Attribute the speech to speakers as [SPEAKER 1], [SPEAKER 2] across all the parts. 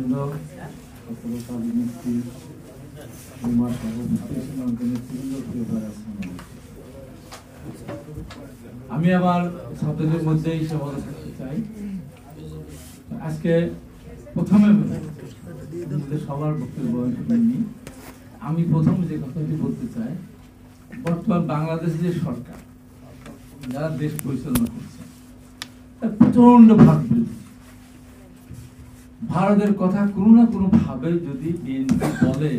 [SPEAKER 1] নেতৃবৃন্দ, আমি আমার শব্দের মধ্যেই সমাধান করতে চাই। আজকে প্রথমে সবার বক্তব্য আমি প্রথম যে কথাটি বলতে চাই, বর্তমান বাংলাদেশের যে সরকার যারা দেশ পরিচালনা করছে প্রচন্ড ভারতের কথা কোনো না কোনো ভাবে যদি বিএনপি বলে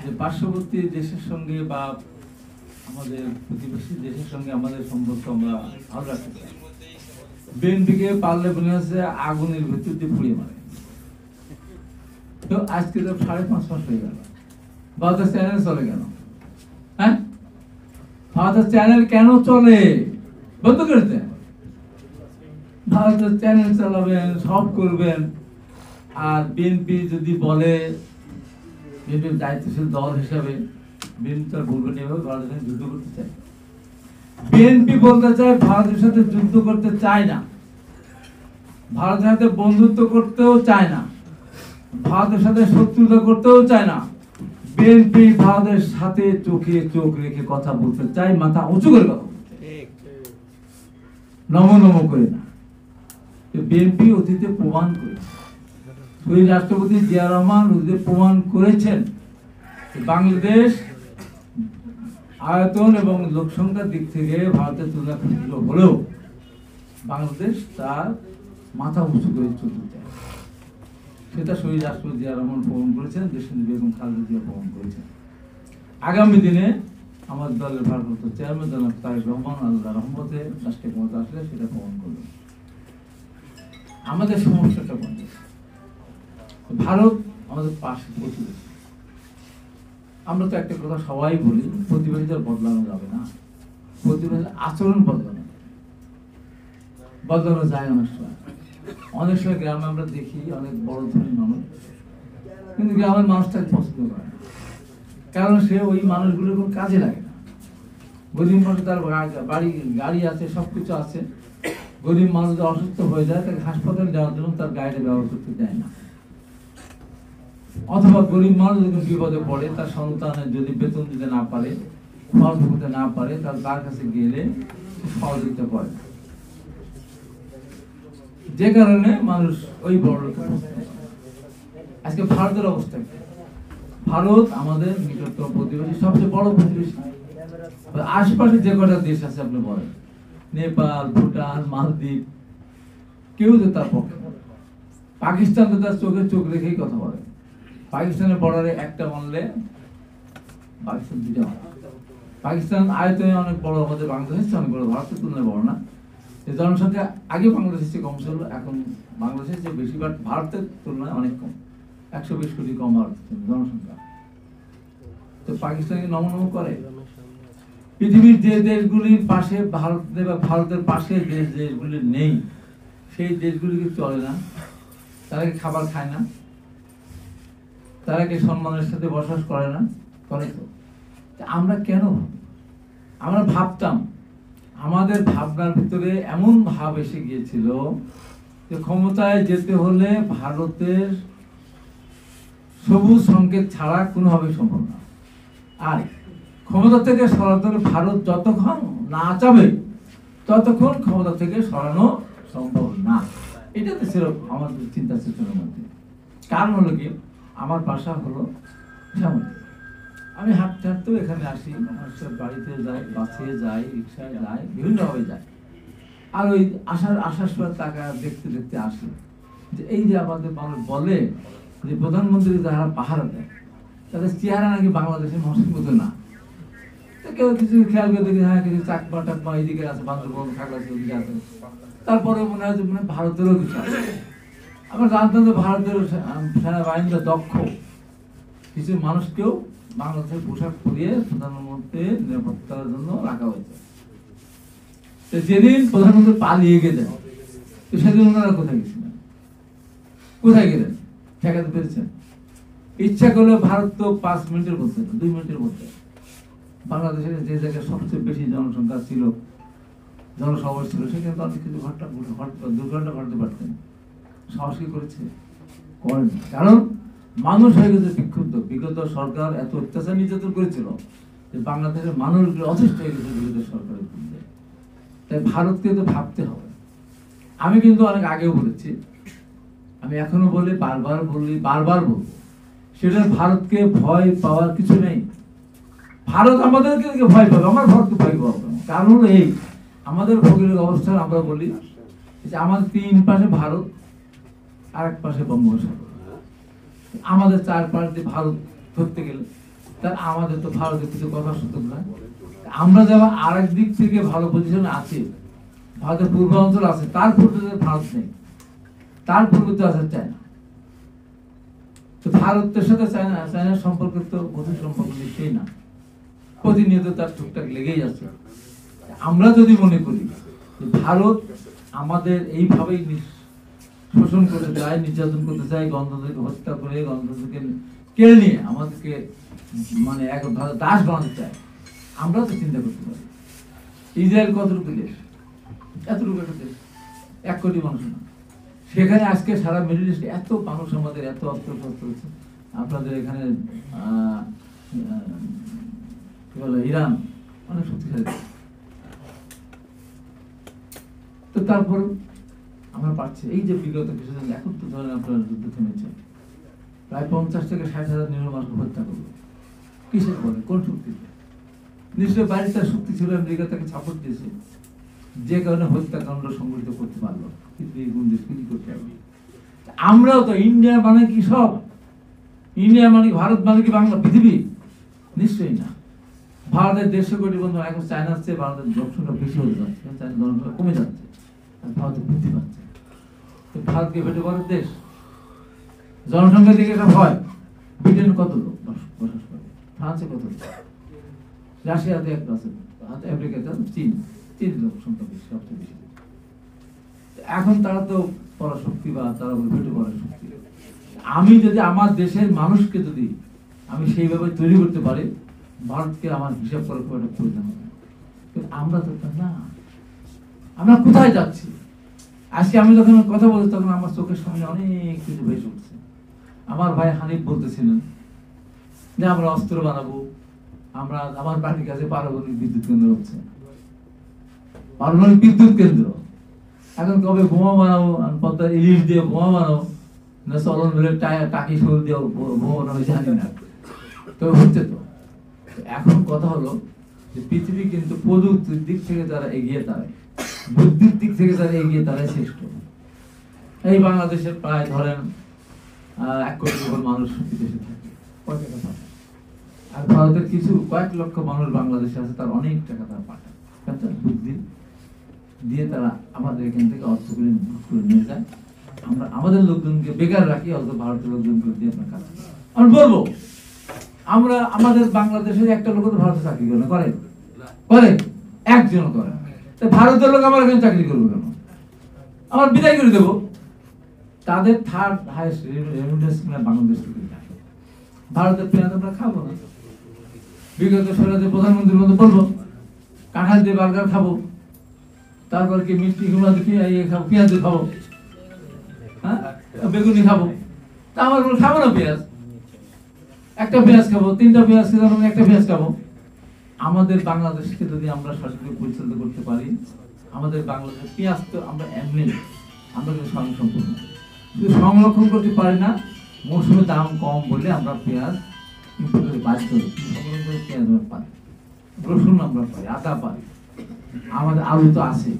[SPEAKER 1] যে পার্শ্ববর্তী দেশের সঙ্গে বা আমাদের প্রতিবেশী দেশের সঙ্গে আমাদের সম্পর্ক আমরা ভালো রাখতে চাই, বিএনপিকে পারলে মনে হচ্ছে আগুনের ভেতর দিয়ে পুড়িয়ে মারে। তো আজকে তো 5.5 মাস হয়ে গেল, ভারতের চ্যানেল চলে কেন? হ্যাঁ, ভারতের চ্যানেল কেন চলে? বন্ধ করে দেন। ভারতের চ্যানেল চালাবেন, সব করবেন, আর বিএনপি যদি বলে, বিএনপির দায়িত্বশীল দল হিসাবে বিএনপি তার বলবেন এভাবে ভারতের সাথে যুদ্ধ করতে চায়। বিএনপি বলতে চায় ভারতের সাথে যুদ্ধ করতে চায় না, ভারতের সাথে বন্ধুত্ব করতেও চায় না, ভারতের সাথে শত্রুতা করতেও চায় না। বিএনপি ভারতের সাথে চোখে চোখ রেখে কথা বলতে চায়, মাথা উঁচু করে কথা বলতে, নম নম করে না। বিএনপি অতীতে প্রমাণ করেছে, শহীদ রাষ্ট্রপতি জিয়া রহমান অতীতে প্রমাণ করেছেন বাংলাদেশ আয়তন এবং লোকসংখ্যার দিক থেকে ভারতের তুলনায় ক্ষুদ্র হলেও বাংলাদেশ তার মাথা উঁচু করে চলতে চায়। সেটা শহীদ রাষ্ট্রপতি জিয়া রহমান প্রমাণ করেছেন, দেশনেত্রী বেগম খালেদা জিয়া প্রমাণ করেছেন। আগামী দিনে আমার দলের ভারপ্রাপ্ত চেয়ারম্যান জনাব তারেক রহমান আল্লাহর রহমতে রাষ্ট্রীয় ক্ষমতা আসলে সেটা প্রমাণ করবেন। আমাদের সমস্যাটা বন্ধ, ভারত আমাদের পাশে প্রতিবেশী। আমরা তো একটা কথা সবাই বলি, প্রতিবেশীদের বদলানো যাবে না, প্রতিবেশীর আচরণ বদলানো যায়। অনেক সময় গ্রামে আমরা দেখি অনেক বড় ধনী মানুষ, কিন্তু গ্রামের মানুষটাকে পছন্দ করে না, কারণ সে ওই মানুষগুলোর কোনো কাজে লাগে না। গরিব মানুষ, তার বাড়ি গাড়ি আছে, সবকিছু আছে, গরিব মানুষ অসুস্থ হয়ে যায়, তাকে হাসপাতালে যাওয়ার জন্য তার গাড়িটা ব্যবহার করতে দেয় না। অথবা গরিব মানুষ যখন বিপদে পড়ে, তার সন্তানের যদি বেতন দিতে না পারে, খরচ করতে না পারে, তার কাছে গেলে সহযোগিতা করে, যে কারণে মানুষ ওই বড় লোকের। আজকে ভারতের অবস্থা কি? ভারত আমাদের নিকটতম প্রতিবেশী, সবচেয়ে বড় প্রতিবেশী। আশপাশে যে কটা দেশ আছে আপনি বলেন, নেপাল, ভুটান, মালদ্বীপ, কেউ তো তার পক্ষে। পাকিস্তান তো তার চোখে চোখ রেখেই কথা বলে। পাকিস্তানের বর্ডারে একটা মানলে পাকিস্তান দুটা মানে। পাকিস্তান আয়তনে অনেক বড়, আমাদের বাংলাদেশ অনেক বড়, ভারতের তুলনায় বড় না। জনসংখ্যা আগে বাংলাদেশের চেয়ে কম ছিল, এখন বাংলাদেশের চেয়ে বেশি, বাট ভারতের তুলনায় অনেক কম, 120 কোটি কম ভারতের জনসংখ্যা। তো পাকিস্তানকে নমনম করে। পৃথিবীর যে দেশগুলির পাশে ভারতের পাশে যে দেশগুলি নেই, সেই দেশগুলি কি চলে না? তারা কি খাবার খায় না? তারা কি সম্মানের সাথে বসবাস করে না? করে তো। আমরা কেন? আমরা ভাবতাম, আমাদের ভাবনার ভিতরে এমন ভাব এসে গিয়েছিল যে ক্ষমতায় যেতে হলে ভারতের সবুজ সংকেত ছাড়া কোনোভাবে সম্ভব না। আর ক্ষমতা থেকে সরাতে হলে ভারত যতক্ষণ না চাবে ততক্ষণ ক্ষমতা থেকে সরানো সম্ভব না। এটা তো ছিল আমাদের চিন্তা চেতনার মধ্যে। কারণ হলো কি, আমার বাসা হলো শ্যামলী, আমি হাঁটতে হাঁটতেও এখানে আসি, মানুষের বাড়িতে যাই, বাসে যাই, রিক্সায় যাই, বিভিন্নভাবে যাই। আর ওই আসার সময় টাকা দেখতে দেখতে আসি যে এই যে আমাদের মানুষ বলে যে প্রধানমন্ত্রী যারা পাহারা দেয় তাদের চেহারা নাকি বাংলাদেশের মানুষের মতো না। কেউ কিছু খেয়াল করে দেখি, হ্যাঁ কিছু চাকমা টাকমা এইদিকে আছে, বান্দরবন, খাগড়াছড়ি ওদিকে আছে, তারপরে মনে হয় যে মানে ভারতেরও কিছু আছে। আমরা জানতাম যে ভারতের সেনাবাহিনীরা দক্ষ, কিছু মানুষকেও বাংলাদেশের পোশাক পরিয়ে প্রধানমন্ত্রীর নিরাপত্তার জন্য রাখা হয়েছে। যেদিন প্রধানমন্ত্রী পালিয়ে গেলেন, তো সেদিন ওনারা কোথায় গেছিলেন? কোথায় গেলেন? ঠেকাতে পেরেছেন? ইচ্ছা করলে ভারত তো 5 মিনিটের মধ্যে, 2 মিনিটের মধ্যে বাংলাদেশের যে জায়গায় সবচেয়ে বেশি জনসংখ্যা ছিল, জনসমাবেশ ছিল, সেখানে তো অনেক কিছু দুর্ঘটনা ঘটতে পারতেন। সাহস কি করেছে? করেনি, কারণ মানুষ হয়ে গেছে বিক্ষুব্ধ। বিগত সরকার এত অত্যাচার নির্যাতন করেছিল যে বাংলাদেশের মানুষ অতিষ্ঠ হয়ে গেছে বিগত সরকারের বিরুদ্ধে। তাই ভারতকে তো ভাবতে হবে। আমি কিন্তু অনেক আগেও বলেছি, আমি এখনো বলি, বারবার বলবো, সেটা ভারতকে ভয় পাওয়ার কিছু নেই। ভারত আমাদেরকে ভয় পাবে, আমার ভারতকে ভয় পাবো। কারণ হলো এই, আমাদের ভৌগোলিক অবস্থান আমরা বলি যে আমাদের 3 পাশে ভারত, আর এক পাশে বঙ্গোপসাগর। আমাদের 4 পাশ দিয়ে ভারত ধরতে গেলে তার আমাদের তো ভারতের কিছু কথা সুযোগ না। আমরা যেমন আরেক দিক থেকে ভালো পজিশনে আছি, ভারতের পূর্বাঞ্চল আছে, তার পূর্বে ভারত নেই, তার পূর্বে তো আছে চায়না। তো ভারতের সাথে চায়নার সম্পর্ক তো গভীর সম্পর্ক নিশ্চয়ই না, প্রতিনিয়ত তার টুকটাক লেগেই আছে। আমরা যদি মনে করি যে ভারত আমাদের এইভাবেই শোষণ করতে চায়, নির্যাতন করতে চায়, গণতন্ত্রকে হত্যা করে, গণতন্ত্রকে কেড়ে নিয়ে আমাদেরকে মানে এক দাস বানাতে চায়, আমরা তো চিন্তা করতে পারি ইসরায়েল কতটুকু দেশ, এতটুকু একটা দেশ, 1 কোটি মানুষ না, সেখানে আজকে সারা মিডল ইস্টে এত মানুষ, আমাদের এত অস্ত্র শস্ত্র হচ্ছে। আপনাদের এখানে কি বলে ইরান অনেক শক্তিশালী। তো তারপর আমরা পাচ্ছি এই যে বিগত কিছুদিন এখন তো ধরেন আপনার যুদ্ধ থেমেছে, প্রায় 50 থেকে 60,000 নিরীহ হত্যা করলো। কিসের বলে, কোন শক্তিতে? নিশ্চয়ই বাইরে তার শক্তি ছিল, আমেরিকা তাকে সাপোর্ট দিয়েছে, যে কারণে হত্যাকাণ্ড সংঘটিত করতে পারলো। আমরাও তো ইন্ডিয়া মানে কি সব? ইন্ডিয়া মানে ভারত মানে কি বাংলা পৃথিবী? নিশ্চয়ই না। ভারতের 150 কোটি বন্ধু, এখন চায়নার চেয়ে ভারতের জনসংখ্যা বেশি হয়ে যাচ্ছে, চায়নার জনসংখ্যা কমে যাচ্ছে, ভারতে বৃদ্ধি পাচ্ছে। ভারতকে ভেটে করার দেশ, জনসংখ্যা দিকে সব হয়। ব্রিটেন কত লোক বসবাস করে, ফ্রান্সে কত লোক, রাশিয়াতে একটা আছে, আমেরিকাতে, চীন লোক সংখ্যা বেশি, সবচেয়ে বেশি। এখন তারা তো পরাশক্তি বা তারা ভেটে করার শক্তি। আমি যদি আমার দেশের মানুষকে যদি আমি সেইভাবে তৈরি করতে পারি, ভারতকে আমার হিসাব করার খুব একটা প্রয়োজন হবে। আমরা তো না, আমরা কোথায় যাচ্ছি? আজকে আমি যখন কথা বলছি তখন আমার চোখের সামনে অনেক কিছু ভেসে উঠছে। আমার ভাই হানিফ বলতেছিলেন যে আমরা অস্ত্র বানাবো, আমরা আমার বাড়ির কাছে পারমাণবিক বিদ্যুৎ কেন্দ্র হচ্ছে, পারমাণবিক বিদ্যুৎ কেন্দ্র। এখন কবে বোমা বানাবো, পদ্মা ইলিশ দিয়ে বোমা বানাবো, না চলন মিলে টাকি শোল দিয়ে বোমা বানাবো, জানি না, তো হচ্ছে তো। এখন কথা হলো যে পৃথিবী কিন্তু প্রযুক্তির দিক থেকে তারা এগিয়ে দাঁড়ায়, বুদ্ধির দিক থেকে তারা এগিয়ে দাঁড়ায় শ্রেষ্ঠ। এই বাংলাদেশের প্রায় ধরেন 1 কোটি মানুষ বিদেশে থাকে, কয় টাকা পাঠায়? আর ভারতের কিছু কয়েক লক্ষ মানুষ বাংলাদেশে আছে, তার অনেক টাকা তারা পাঠায়। বুদ্ধি দিয়ে তারা আমাদের এখান থেকে অর্থ করে নিয়ে যায়। আমরা আমাদের লোকজনকে বেকার রাখি, অথচ ভারতের লোকজনকে দিয়ে আপনার কাজ। আমি বলবো, আমরা আমাদের বাংলাদেশের একটা লোক তো ভারতে চাকরি করে, একজন করে। ভারতের লোক আমার এখানে চাকরি করবো কেন? আমার বিদায় করে দেবো। তাদের 3rd হাইয়েস্ট রেমিটেন্স বাংলাদেশ থেকে যায়। ভারতের পেঁয়াজ আমরা খাবো না। বিগত সরকারের প্রধানমন্ত্রীর মতো বলবো কাঁঠাল দিয়ে বার্গার খাবো, তারপর কি মিষ্টি কুমড়া দিয়ে খাবো, পেঁয়াজ দিয়ে খাবো, হ্যাঁ বেগুনি খাবো। তা আমার খাবো না পেঁয়াজ, একটা পেঁয়াজ খাবো, 3টা পেঁয়াজ খেলে একটা পেঁয়াজ খাবো। আমাদের বাংলাদেশকে যদি আমরা সঠিকভাবে পরিচালিত করতে পারি, আমাদের বাংলাদেশ পেঁয়াজ তো আমরা এমনি আমরা কিন্তু স্বয়ংসম্পূর্ণ, কিন্তু সংরক্ষণ করতে পারি না। মৌসুমে দাম কম বলে আমরা পেঁয়াজ বাধ্য সংরক্ষণ করে পেঁয়াজ আমরা পাই, রসুন আমরা পাই, আদা পাই, আমাদের আলু তো আছে।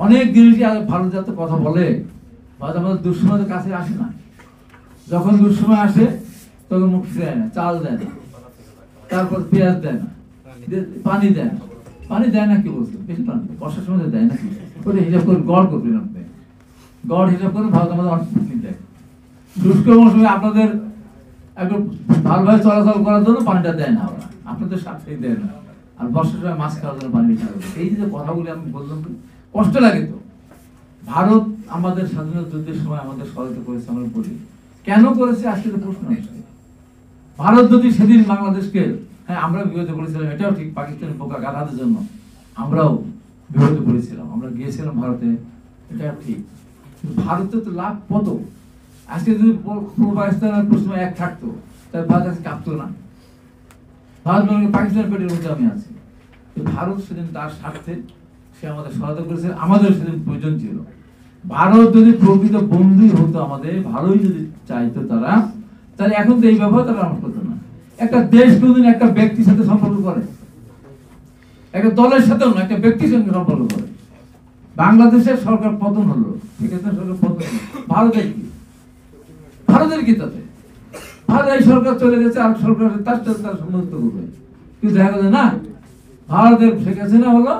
[SPEAKER 1] অনেক জিনিসই ভালো যাতে কথা বলে, আমাদের দুঃসময়ের কাছে আসে না। যখন দুঃসময় আসে তখন মুখ দেয় না, চাল দেয় না, তারপর পেঁয়াজ দেয় না, পানি দেয় না। পানি দেয় না কি বলছে? বেশি পানি বর্ষার সময় দেয় না কি? ওটা হিসাব করে গড় করবেন আপনি, গড় হিসাব করে ভারত আমাদের অনেক পানি দেয়। শুষ্ক মৌসুমে আপনাদের একটু ভালোভাবে চলাচল করার জন্য পানিটা দেয় না, ওরা আপনাদের সাথে দেয় না। আর বর্ষার সময় মাছ খাওয়ার জন্য পানি বেশি লাগবে। এই যে কথাগুলি আমি বললাম, কষ্ট লাগে তো। ভারত আমাদের স্বাধীনতা যুদ্ধের সময় আমাদের সহায়তা করেছে, আমরা বলি কেন করেছে, আজকে প্রশ্ন আসছে। ভারত যদি সেদিন বাংলাদেশকে, হ্যাঁ আমরা বিরোধ করেছিলাম, এটাও ঠিক, পাকিস্তানের বোকা গাধাদের জন্য আমরাও বিরোধ করেছিলাম, আমরা গিয়েছিলাম ভারতে, এটা ঠিক। কিন্তু ভারতে তো লাভ কত, আজকে যদি পূর্ব পাকিস্তানের প্রশ্ন এক থাকতো তাহলে ভারত আজকে কাঁপতো না। ভারত বলে পাকিস্তানের পেটের মধ্যে আমি আছি। ভারত সেদিন তার স্বার্থে সে আমাদের সহায়তা করেছে, আমাদের সেদিন প্রয়োজন ছিল। ভারত যদি প্রকৃত বন্ধুই হতো, আমাদের ভালোই যদি চাইতো তারা, তাহলে এখন তো এই ব্যবহার তারা আমার করতো না। একটা দেশ কোনদিন একটা ব্যক্তির সাথে সম্পর্ক করে, একটা দলের সাথেও না, একটা ব্যক্তির সঙ্গে সম্পর্ক করে। বাংলাদেশের সরকার পতন হলো, ঠিক আছে, সরকার পতন হলো, ভারতের কি? ভারতের কি তাতে? ভারত এই সরকার চলে গেছে, আর সরকার তার সাথে তার সম্পর্ক করবে, কিন্তু দেখা যায় না। ভারতের শেখ হাসিনা হলো,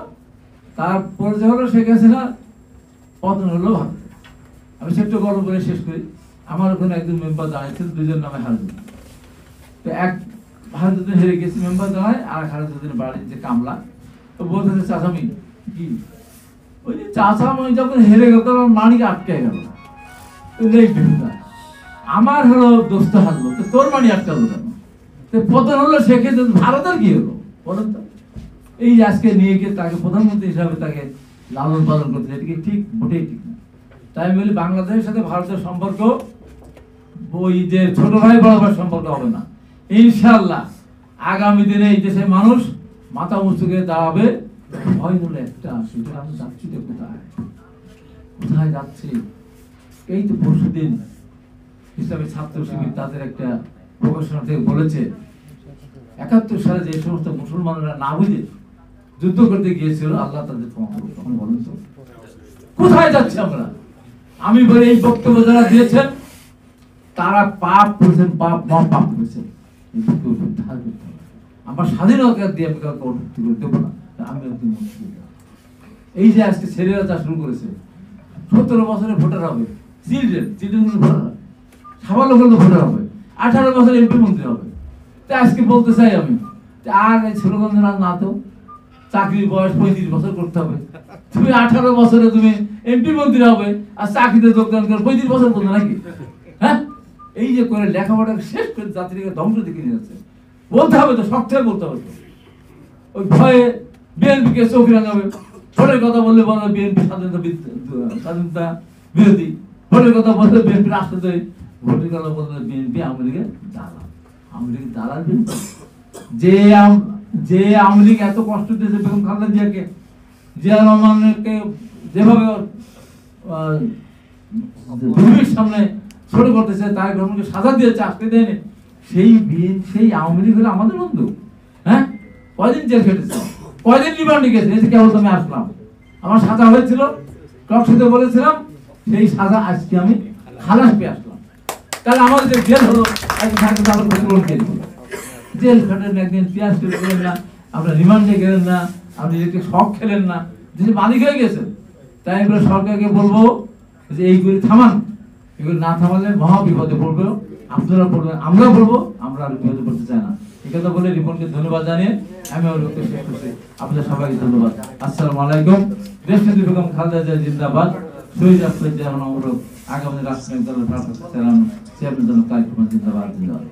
[SPEAKER 1] তারপরে যে হলো শেখ হাসিনা পতন হলো ভারত। আমি সেটা গল্প করে শেষ করি। আমার ওখানে একজন মেম্বার দাঁড়িয়েছিল, দুজন নামে হারুন। তো এক হারুদ্দিন হেরে গেছে মেম্বার দাঁড়ায়, আর হারুদ্দিন বাড়ির যে কামলা, তো বলতেছে চাচামি কি, ওই যে চাচামি যখন হেরে গেল তখন মানিক আটকে গেল। আমার হলো দোস্ত হারলো, তো তোর মানি আটকালো কেন? তো পতন হলো শেখে, ভারতের কি হলো বলেন তো? এই আজকে নিয়ে গিয়ে তাকে প্রধানমন্ত্রী হিসাবে তাকে লালন পালন করতে, এটা কি ঠিক? মোটেই ঠিক না। তাই আমি বলি বাংলাদেশের সাথে ভারতের সম্পর্ক ওই যে ছোট ভাই বড় ভাই সম্পর্ক হবে না ইনশাআল্লাহ। আগামী দিনে এই দেশের মানুষ মাথা উঁচু করে দাঁড়াবে। ভয় হলো একটা, সেটা আমি যাচ্ছি তো কোথায়, কোথায় যাচ্ছি? এই তো পরশুদিন ইসলামী ছাত্র শিবির তাদের একটা প্রকাশনা থেকে বলেছে ৭১ সালে যে সমস্ত মুসলমানরা না বুঝে যুদ্ধ করতে গিয়েছিল, আল্লাহ তাদের ক্ষমা করুন। তখন বলেন তো কোথায় যাচ্ছি আমরা? আমি বলি এই বক্তব্য যারা দিয়েছেন তারা পাপ করেছেন, পাপ পাপ করেছেন। আমার স্বাধীনতা দিয়ে আমি কাউকে অনুমতি করে দেবো না। আমি এই যে আজকে ছেলেরা যা শুরু করেছে, ১৭ বছরে ভোটার হবে, চিলড্রেন ভোটার হবে, সাবালক ভোটার হবে, 18 বছর এমপি মন্ত্রী হবে। তাই আজকে বলতে চাই আমি, আর এই ছোটগঞ্জ না তো চাকরির বয়স 35 বছর করতে হবে। তুমি 18 বছরে তুমি এমপি মন্ত্রী হবে, আর চাকরিতে যোগদান করে 35 বছর বলতো নাকি? হ্যাঁ, এই যে করে লেখাপড়া শেষ করে জাতিকে ধ্বংস দিকে নিয়ে যাচ্ছে। বলতে হবে তো, শক্ত হয়ে বলতে হবে। ওই ভয়ে বিএনপিকে চোখ রাঙাবে, ভোটের কথা বললে বলো বিএনপি স্বাধীনতা বিরোধী, ভোটের কথা বললে বিএনপি রাষ্ট্রদ্রোহী, ভোটের কথা বললে বিএনপি আওয়ামী লীগের দালাল। আওয়ামী লীগের দালাল বিএনপি। যে আওয়ামী লীগ এত কষ্ট দিয়েছে বেগম খালেদা জিয়াকে, জিয়া রহমানকে যেভাবে সামনে ছোট করতেছে, তার গ্রহণকে সাজা দিয়েছে, আসতে দেয়নি, সেই আওয়ামী লীগ হলো আমাদের বন্ধু। হ্যাঁ, কয়দিন জেল খেটেছে, কয়দিন রিমান্ডে গেছে, এসে কেবল আমি আসলাম, আমার সাজা হয়েছিল, টকশোতে বলেছিলাম, সেই সাজা আজকে আমি খালাস পেয়ে আসলাম। তাহলে আমাদের যে জেল হলো জেল খাটেন, একদিন পেঁয়াজ খেলেন না, আপনার রিমান্ডে গেলেন না, আপনি ইলেকট্রিক শক খেলেন না, যে মালিক হয়ে গেছেন। তাই এগুলো সরকারকে বলবো যে এইগুলি থামান, এগুলো না থামালে মহা বিপদে পড়বে, আপনারা পড়বেন, আমরা বলবো, আমরা আর বিপদে পড়তে চাই না। এই কথা বলে রিপনকে ধন্যবাদ জানিয়ে আমি আমার বক্তব্য শেষ করছি। আপনাদের সবাইকে ধন্যবাদ। আসসালামু আলাইকুম। দেশনেত্রী বেগম খালেদা জিয়া জিন্দাবাদ। শহীদ রাষ্ট্রপতি আগামী রাষ্ট্রনায়ক দলের ভারপ্রাপ্ত চেয়ারম্যান জিন্দাবাদ জিন্দাবাদ।